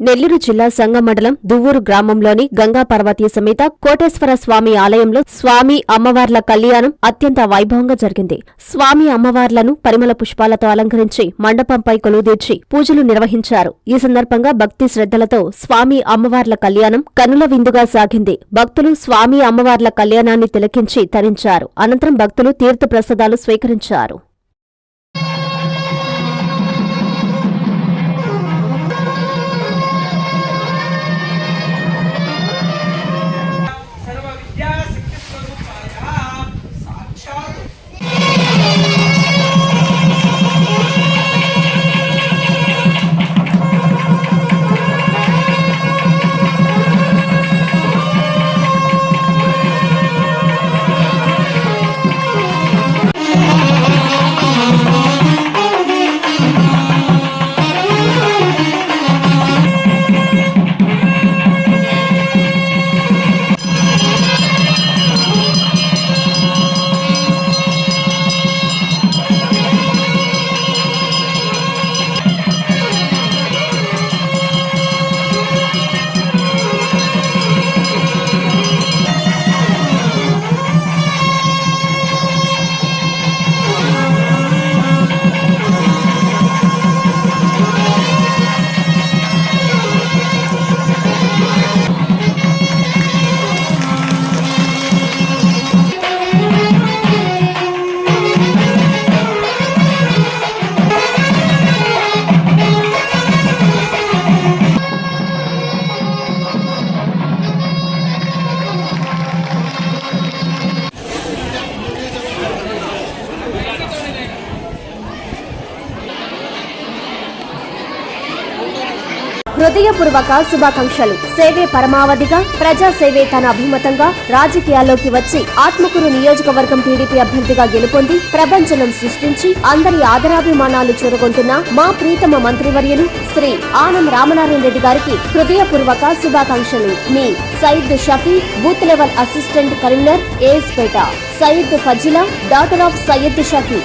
నెల్లూరు జిల్లా సంగ మండలం దువ్వూరు గ్రామంలోని గంగా పార్వతీ సమేత కోటేశ్వర స్వామి ఆలయంలో స్వామి అమ్మవార్ల కళ్యాణం అత్యంత వైభవంగా జరిగింది. స్వామి అమ్మవార్లను పరిమళ పుష్పాలతో అలంకరించి మండపంపై కొలువుదీర్చి పూజలు నిర్వహించారు. ఈ సందర్భంగా భక్తి శ్రద్ధలతో స్వామి అమ్మవార్ల కళ్యాణం కనుల విందుగా సాగింది. భక్తులు స్వామి అమ్మవార్ల కళ్యాణాన్ని తిలకించి తరించారు. అనంతరం భక్తులు తీర్థ ప్రసాదాలు స్వీకరించారు. హృదయపూర్వక శుభాకాంక్షలు. సేవే పరమావధిగా, ప్రజాసేవే తన అభిమతంగా రాజకీయాల్లోకి వచ్చి ఆత్మకూరు నియోజకవర్గం టీడీపీ అభ్యర్థిగా గెలుపొంది ప్రపంచనం సృష్టించి అందరి ఆదరాభిమానాలు చూరగొంటున్న మా ప్రీతమ మంత్రివర్యులు శ్రీ ఆనం రామనారాయణ రెడ్డి గారికి హృదయపూర్వక శుభాకాంక్షలు. మీ Syed Shafi, booth level assistant Karimnagar, ఏఎస్పేట. Syed Fazila, daughter of Syed Shafi.